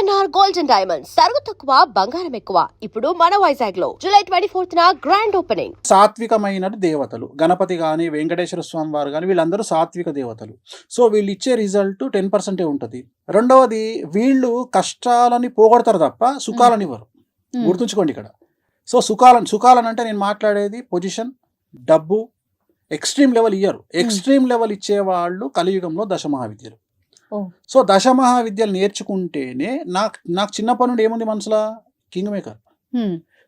ANR Gold and Diamonds తరుగు తక్కువ బంగారం ఎక్కువ ఇప్పుడు మన వైజాగ్ లో జూలై 24th గ్రాండ్ ఓపెనింగ్. సాత్వికమైన దేవతలు గణపతి కానీ వెంకటేశ్వర స్వామి వారు కానీ వీళ్ళందరూ సాత్విక దేవతలు. సో వీళ్ళు ఇచ్చే రిజల్ట్ 10% ఉంటుంది. రెండవది వీళ్ళు కష్టాలని పోగొడతారు తప్ప సుఖాలని ఇవ్వరు. గుర్తుంచుకోండి ఇక్కడ. సో సుఖాలని అంటే నేను మాట్లాడేది పొజిషన్, డబ్బు, ఎక్స్ట్రీమ్ లెవెల్ ఇయ్యరు. ఎక్స్ట్రీమ్ లెవెల్ ఇచ్చే వాళ్ళు కలియుగంలో దశమహావిద్యలు. సో దశమహావిద్యలు నేర్చుకుంటేనే నాకు చిన్నప్పటి నుండి ఏముంది మనసులో, కింగ్ మేకర్.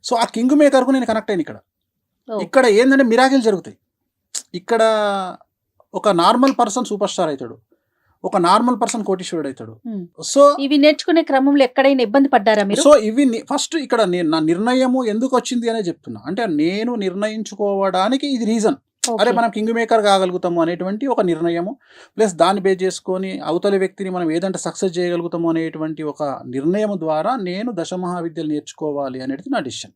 సో ఆ కింగ్ మేకర్కు నేను కనెక్ట్ అయ్యాను. ఇక్కడ ఏంటంటే మిరాకిల్ జరుగుతాయి. ఇక్కడ ఒక నార్మల్ పర్సన్ సూపర్ స్టార్ అవుతాడు, ఒక నార్మల్ పర్సన్ కోటీశ్వరుడు అవుతాడు. సో ఇవి నేర్చుకునే క్రమంలో ఎక్కడైనా ఇబ్బంది పడ్డారా మీరు? సో ఇవి ఫస్ట్ ఇక్కడ నా నిర్ణయము ఎందుకు వచ్చింది అనే చెప్తున్నా. అంటే నేను నిర్ణయించుకోవడానికి ఇది రీజన్. అరే మనం కింగ్ మేకర్ కాగలుగుతాము అనేటువంటి ఒక నిర్ణయము, ప్లస్ దాన్ని బేస్ చేసుకొని అవతలి వ్యక్తిని మనం ఏదంటే సక్సెస్ చేయగలుగుతాము అనేటువంటి ఒక నిర్ణయం ద్వారా నేను దశమహావిద్యలు నేర్చుకోవాలి అనేది నా డిసిషన్.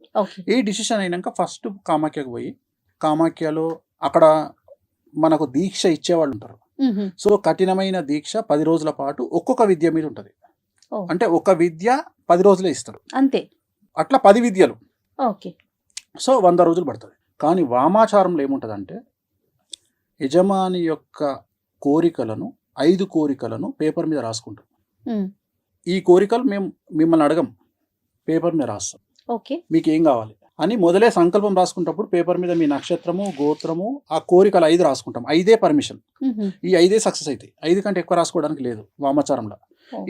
ఈ డిసిషన్ అయినాక ఫస్ట్ కామాఖ్యకు పోయి, కామాఖ్యలో అక్కడ మనకు దీక్ష ఇచ్చేవాళ్ళు ఉంటారు. సో కఠినమైన దీక్ష 10 రోజుల పాటు ఒక్కొక్క విద్య మీద ఉంటుంది. అంటే ఒక విద్య 10 రోజులే ఇస్తారు అంతే. అట్లా 10 విద్యలు. సో 100 రోజులు పడుతుంది. కానీ వామాచారంలో ఏముంటుందంటే యజమాని యొక్క కోరికలను 5 కోరికలను పేపర్ మీద రాసుకుంటాం. ఈ కోరికలు మేము మిమ్మల్ని అడగం, పేపర్ మీద రాస్తాం. మీకు ఏం కావాలి అని మొదలే సంకల్పం రాసుకుంటప్పుడు పేపర్ మీద మీ నక్షత్రము, గోత్రము, ఆ కోరికలు 5 రాసుకుంటాం. 5 పర్మిషన్. ఈ 5 సక్సెస్ అవుతాయి. 5 కంటే ఎక్కువ రాసుకోవడానికి లేదు వామాచారంలో.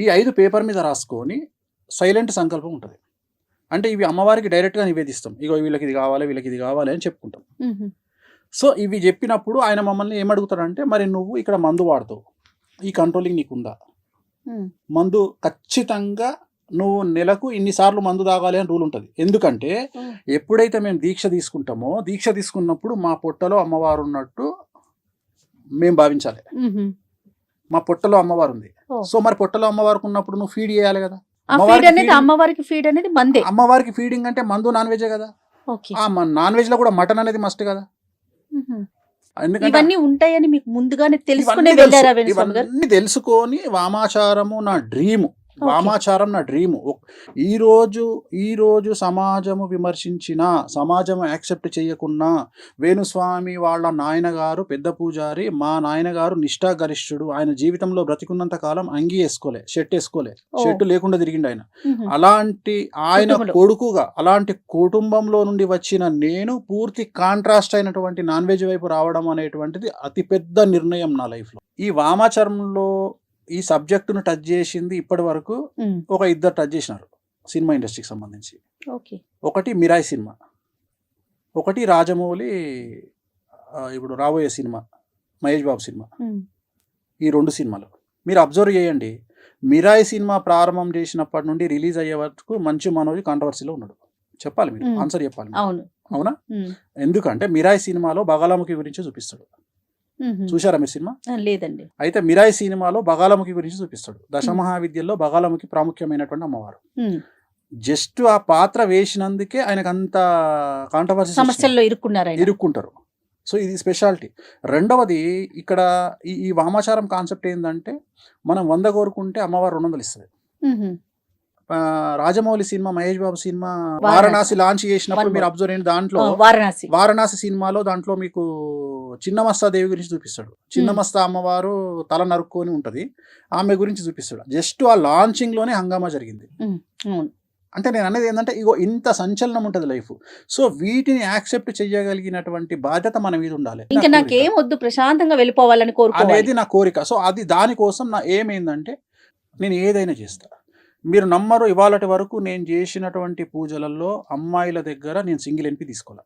ఈ 5 పేపర్ మీద రాసుకొని సైలెంట్ సంకల్పం ఉంటుంది. అంటే ఇవి అమ్మవారికి డైరెక్ట్గా నివేదిస్తాం. ఇగో వీళ్ళకి ఇది కావాలి, వీళ్ళకి ఇది కావాలి అని చెప్పుకుంటాం. సో ఇవి చెప్పినప్పుడు ఆయన మమ్మల్ని ఏమడుగుతాడంటే, మరి నువ్వు ఇక్కడ మందు వాడుతావు, ఈ కంట్రోలింగ్ నీకుందా? మందు ఖచ్చితంగా నువ్వు నెలకు ఇన్నిసార్లు మందు తాగాలి అని రూల్ ఉంటుంది. ఎందుకంటే ఎప్పుడైతే మేము దీక్ష తీసుకుంటామో, దీక్ష తీసుకున్నప్పుడు మా పొట్టలో అమ్మవారు ఉన్నట్టు మేము భావించాలి. మా పొట్టలో అమ్మవారు ఉంది. సో మరి పొట్టలో అమ్మవారికి ఉన్నప్పుడు నువ్వు ఫీడ్ చేయాలి కదా. అమ్మవారికి ఫీడ్ అనేది మందే. అమ్మవారికి ఫీడింగ్ అంటే మందు నాన్ వెజ్ కదా. నాన్ వెజ్ లో కూడా మటన్ అనేది మస్ట్ కదా. ఇవన్నీ ఉంటాయని మీకు ముందుగానే తెలుసుకొని వామాచారము నా డ్రీము. వామాచారం నా డ్రీము. ఈ రోజు సమాజము విమర్శించిన, సమాజము యాక్సెప్ట్ చేయకున్నా, వేణుస్వామి వాళ్ళ నాయనగారు పెద్ద పూజారి, మా నాయనగారు నిష్ఠాగరిష్ఠుడు. ఆయన జీవితంలో బ్రతికున్నంత కాలం అంగి వేసుకోలే, షర్ట్ వేసుకోలే, షర్ట్ లేకుండా తిరిగిండు ఆయన. అలాంటి ఆయన కొడుకుగా, అలాంటి కుటుంబంలో నుండి వచ్చిన నేను పూర్తి కాంట్రాస్ట్ అయినటువంటి నాన్ వెజ్ వైపు రావడం అనేటువంటిది అతిపెద్ద నిర్ణయం నా లైఫ్లో. ఈ వామాచారంలో ఈ సబ్జెక్టును టచ్ చేసింది ఇప్పటి వరకు ఒక 2 టచ్ చేసినారు సినిమా ఇండస్ట్రీకి సంబంధించి. ఒకటి మిరాయి సినిమా, ఒకటి రాజమౌళి ఇప్పుడు రాబోయే సినిమా మహేష్ బాబు సినిమా. ఈ 2 సినిమాలు మీరు అబ్జర్వ్ చేయండి. మిరాయి సినిమా ప్రారంభం చేసినప్పటి నుండి రిలీజ్ అయ్యే వరకు మంచు మనోజ్ కాంట్రవర్సీలో ఉన్నాడు. చెప్పాలి, మీరు ఆన్సర్ చెప్పాలి. అవునా? ఎందుకంటే మిరాయి సినిమాలో బగాలాముఖి గురించి చూపిస్తాడు. చూశారా మీరు సినిమా? లేదండి. అయితే మిరాయి సినిమాలో బగాలముఖి గురించి చూపిస్తాడు. దశమహావిద్యల్లో బగాలముఖి ప్రాముఖ్యమైనటువంటి అమ్మవారు. జస్ట్ ఆ పాత్ర వేసినందుకే ఆయనకు అంత కాంట్రవర్సీ, సమస్యల్లో ఇరుక్కుంటారు. సో ఇది స్పెషాలిటీ. రెండవది ఇక్కడ ఈ వామాచారం కాన్సెప్ట్ ఏంటంటే, మనం 100 కోరుకుంటే అమ్మవారు 200 ఇస్తుంది. Rajamouli cinema, Mahesh Babu cinema Varanasi launch చేసినప్పుడు మీరు అబ్జర్వ్ అయిన దాంట్లో వారణాసి సినిమాలో దాంట్లో మీకు చిన్నమస్తా దేవి గురించి చూపిస్తాడు. చిన్నమస్తా అమ్మవారు తల నరుక్కొని ఉంటది, ఆమె గురించి చూపిస్తాడు. జస్ట్ ఆ లాంచింగ్ లోనే హంగామా జరిగింది. అంటే నేను అనేది ఏంటంటే, ఇగో ఇంత సంచలనం ఉంటుంది లైఫ్. సో వీటిని యాక్సెప్ట్ చేయగలిగినటువంటి బాధ్యత మన మీద ఉండాలి. ఇంకా నాకేం వద్దు, ప్రశాంతంగా వెళ్ళిపోవాలని అనేది నా కోరిక. సో అది దానికోసం నా ఏమైందంటే, నేను ఏదైనా చేస్తా. మీరు నమ్మరు, ఇవాళటి వరకు నేను చేసినటువంటి పూజలలో అమ్మాయిల దగ్గర నేను సింగిల్ ఎంపీ తీసుకోవాలి.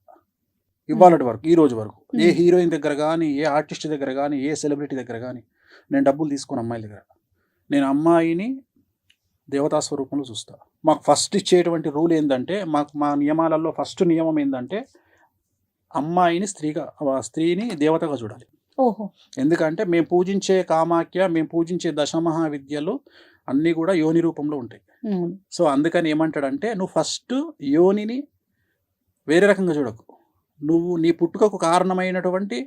ఇవాళటి వరకు, ఈ రోజు వరకు ఏ హీరోయిన్ దగ్గర కానీ, ఏ ఆర్టిస్ట్ దగ్గర కానీ, ఏ సెలబ్రిటీ దగ్గర కానీ నేను డబ్బులు తీసుకుని అమ్మాయిల దగ్గర, నేను అమ్మాయిని దేవతా స్వరూపంలో చూస్తా. మాకు ఫస్ట్ ఇచ్చేటువంటి రూల్ ఏంటంటే, మా నియమాలలో ఫస్ట్ నియమం ఏంటంటే, అమ్మాయిని స్త్రీని దేవతగా చూడాలి. ఎందుకంటే మేము పూజించే కామాఖ్య, మేము పూజించే దశమహావిద్యలు అన్నీ కూడా యోని రూపంలో ఉంటాయి. సో అందుకని ఏమంటాడంటే, నువ్వు ఫస్ట్ యోనిని వేరే రకంగా చూడకు, నువ్వు నీ పుట్టుకకు కారణమైనటువంటి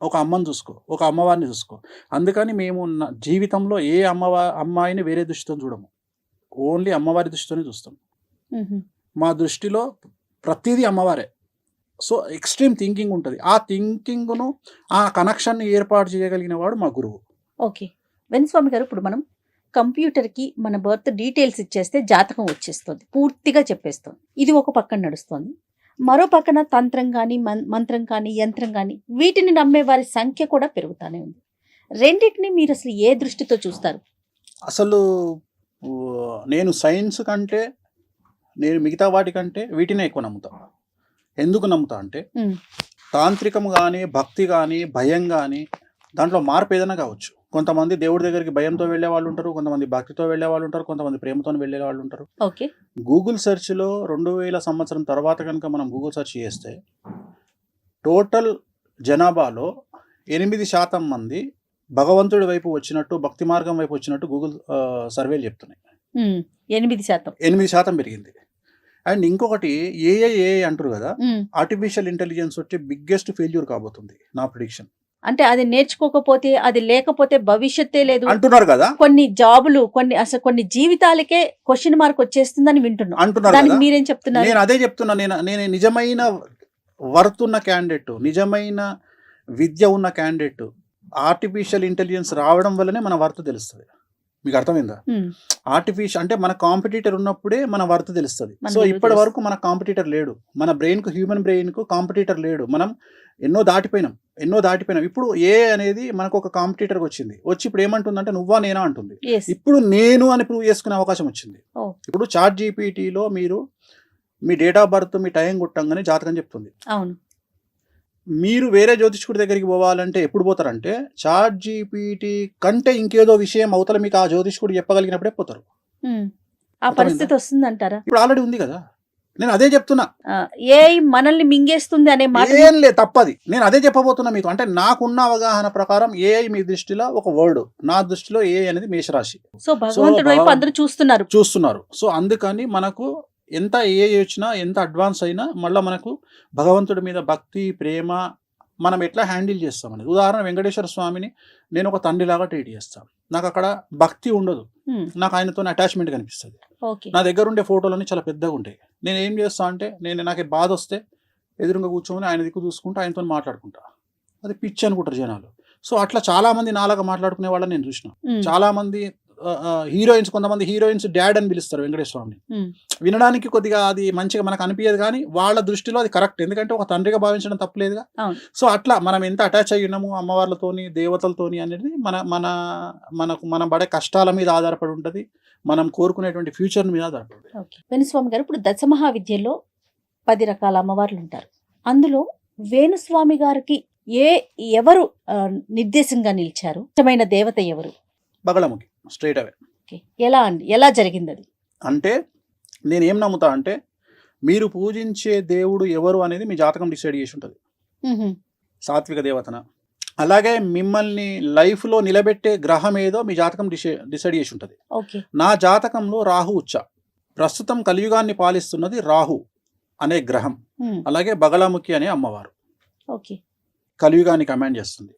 ఒక అమ్మని చూసుకో, ఒక అమ్మవారిని చూసుకో. అందుకని మేము జీవితంలో ఏ అమ్మాయిని వేరే దృష్టితో చూడము. ఓన్లీ అమ్మవారి దృష్టితోనే చూస్తాం. మ్మ్. మా దృష్టిలో ప్రతిదీ అమ్మవారే. సో ఎక్స్ట్రీమ్ థింకింగ్ ఉంటుంది. ఆ థింకింగ్ను, ఆ కనెక్షన్ని ఏర్పాటు చేయగలిగిన వాడు మా గురువు. ఓకే. వెనుస్వామి గారు, ఇప్పుడు మనం కంప్యూటర్కి మన బర్త్ డీటెయిల్స్ ఇచ్చేస్తే జాతకం వచ్చేస్తుంది, పూర్తిగా చెప్పేస్తుంది. ఇది ఒక పక్కన నడుస్తుంది. మరో పక్కన తంత్రం కానీ మంత్రం కానీ యంత్రం కానీ వీటిని నమ్మే వారి సంఖ్య కూడా పెరుగుతానే ఉంది. రెండింటిని మీరు అసలు ఏ దృష్టితో చూస్తారు? అసలు నేను సైన్స్ కంటే, నేను మిగతా వాటికంటే వీటినే ఎక్కువ నమ్ముతా. ఎందుకు నమ్ముతా అంటే మ్మ్. తాంత్రికం కానీ, భక్తి కానీ, భయం కానీ, దాంట్లో మార్పు ఏదైనా కావచ్చు. కొంతమంది దేవుడి దగ్గరికి భయంతో వెళ్ళే వాళ్ళు ఉంటారు, కొంతమంది భక్తితో వెళ్ళే వాళ్ళు ఉంటారు, కొంతమంది ప్రేమతో వెళ్ళే వాళ్ళు ఉంటారు. ఓకే. గూగుల్ సెర్చ్లో 2000 సంవత్సరం తర్వాత కనుక మనం గూగుల్ సెర్చ్ చేస్తే టోటల్ జనాభాలో 8% మంది భగవంతుడి వైపు వచ్చినట్టు, భక్తి మార్గం వైపు వచ్చినట్టు గూగుల్ సర్వేలు చెప్తున్నాయి. 8%. 8% పెరిగింది. అండ్ ఇంకొకటి ఏఐ అంటారు కదా, ఆర్టిఫిషియల్ ఇంటెలిజెన్స్ వచ్చి బిగ్గెస్ట్ ఫెయిల్యూర్ కాబోతుంది నా ప్రిడిక్షన్. అంటే అది నేర్చుకోకపోతే, అది లేకపోతే భవిష్యత్తే లేదు అంటున్నారు కదా, కొన్ని జాబులు, కొన్ని జీవితాలకే క్వశ్చన్ మార్క్ వచ్చేస్తుందని వింటున్నాం. అంటున్నారు దానికి కదా. మీరేం చెప్తున్నారు? నేను అదే చెప్తున్నా. నేను నిజమైన వర్త్ ఉన్న క్యాండిడేట్, నిజమైన విద్య ఉన్న క్యాండిడేట్, ఆర్టిఫిషియల్ ఇంటెలిజెన్స్ రావడం వల్లనే మన వర్త్ తెలుస్తుంది. మీకు అర్థమైందా? ఆర్టిఫిషియల్ అంటే మన కాంపిటీటర్ ఉన్నప్పుడే మన వర్త్ తెలుస్తుంది. సో ఇప్పటి వరకు మన కాంపిటీటర్ లేడు. మన బ్రెయిన్కు, హ్యూమన్ బ్రెయిన్కు కాంపిటీటర్ లేడు. మనం ఎన్నో దాటిపోయినాం. ఇప్పుడు ఏ అనేది మనకు ఒక కాంపిటీటర్కి వచ్చింది. వచ్చి ఇప్పుడు ఏమంటుందంటే నువ్వా నేనా అంటుంది. Yes. ఇప్పుడు నేను అని ప్రూవ్ చేసుకునే అవకాశం వచ్చింది. Oh. ఇప్పుడు చాట్ జీపీటీలో మీరు మీ డేట్ ఆఫ్ బర్త్, మీ టైం కొట్టంగానే జాతకం చెప్తుంది. అవును. మీరు వేరే జ్యోతిష్కుడి దగ్గరికి పోవాలంటే ఎప్పుడు పోతారంటే చాట్ జీపీటీ కంటే ఇంకేదో విషయం అవతల మీకు ఆ జ్యోతిష్కుడు చెప్పగలిగినప్పుడే పోతారు. ఆ పరిస్థితి వస్తుందంటారా? ఇప్పుడు ఆల్రెడీ ఉంది కదా. నేను అదే చెప్తున్నా. ఏఐ మనల్ని మింగేస్తుంది అనే మాట ఏం లేదు, తప్పది. నేను అదే చెప్పబోతున్నా మీకు. అంటే నాకున్న అవగాహన ప్రకారం ఏఐ మీ దృష్టిలో ఒక వర్డ్, నా దృష్టిలో ఏఐ అనేది మేషరాశి. సో భగవంతుడి వైపు అందరూ చూస్తున్నారు. సో అందుకని మనకు ఎంత ఏఐ వచ్చినా, ఎంత అడ్వాన్స్ అయినా మళ్ళీ మనకు భగవంతుడి మీద భక్తి, ప్రేమ మనం ఎట్లా హ్యాండిల్ చేస్తాం అనేది. ఉదాహరణ, వెంకటేశ్వర స్వామిని నేను ఒక తండ్రిలాగా ట్రీట్ చేస్తాను. నాకు అక్కడ భక్తి ఉండదు, నాకు ఆయనతో అటాచ్మెంట్ కనిపిస్తుంది. నా దగ్గర ఉండే ఫోటోలన్నీ చాలా పెద్దగా ఉంటాయి. నేను ఏం చేస్తా అంటే, నాకు బాధ వస్తే ఎదురుగా కూర్చొని ఆయన దిక్కు చూసుకుంటూ ఆయనతో మాట్లాడుకుంటా. అది పిచ్చి అనుకుంటారు జనాలు. సో అట్లా చాలా మంది నాలాగా మాట్లాడుకునే వాళ్ళని నేను చూసిన. చాలా మంది హీరోయిన్స్, కొంతమంది హీరోయిన్స్ డాడ్ అని పిలుస్తారు వెంకటేశ్వర స్వామిని. వినడానికి కొద్దిగా అది మంచిగా మనకు అనిపించదు, కానీ వాళ్ళ దృష్టిలో అది కరెక్ట్. ఎందుకంటే ఒక తండ్రిగా భావించడం తప్పలేదుగా. సో అట్లా మనం ఎంత అటాచ్ అయ్యి ఉన్నాము అమ్మవార్లతోని, దేవతలతోని అనేది మనం పడే కష్టాల మీద ఆధారపడి ఉంటుంది, మనం కోరుకునేటువంటి ఫ్యూచర్ మీద ఆధారపడి ఉంటుంది. వేణుస్వామి గారు, ఇప్పుడు దశమహావిద్యలో 10 రకాల అమ్మవార్లు ఉంటారు. అందులో వేణుస్వామి గారికి ఎవరు నిర్దేశంగా నిలిచారు? ఇష్టమైన దేవత ఎవరు? బగళముఖి, స్ట్రైట్ అవే. ఎలా జరిగింది అది? అంటే నేనేం నమ్ముతా అంటే, మీరు పూజించే దేవుడు ఎవరు అనేది మీ జాతకం డిసైడ్ చేసి ఉంటుంది. సాత్విక దేవతన, అలాగే మిమ్మల్ని లైఫ్లో నిలబెట్టే గ్రహం ఏదో మీ జాతకం డిసైడ్ చేసి ఉంటుంది. నా జాతకంలో రాహు ఉచ్చ. ప్రస్తుతం కలియుగాన్ని పాలిస్తున్నది రాహు అనే గ్రహం. అలాగే బగళముఖి అనే అమ్మవారు కలియుగాన్ని కమాండ్ చేస్తుంది.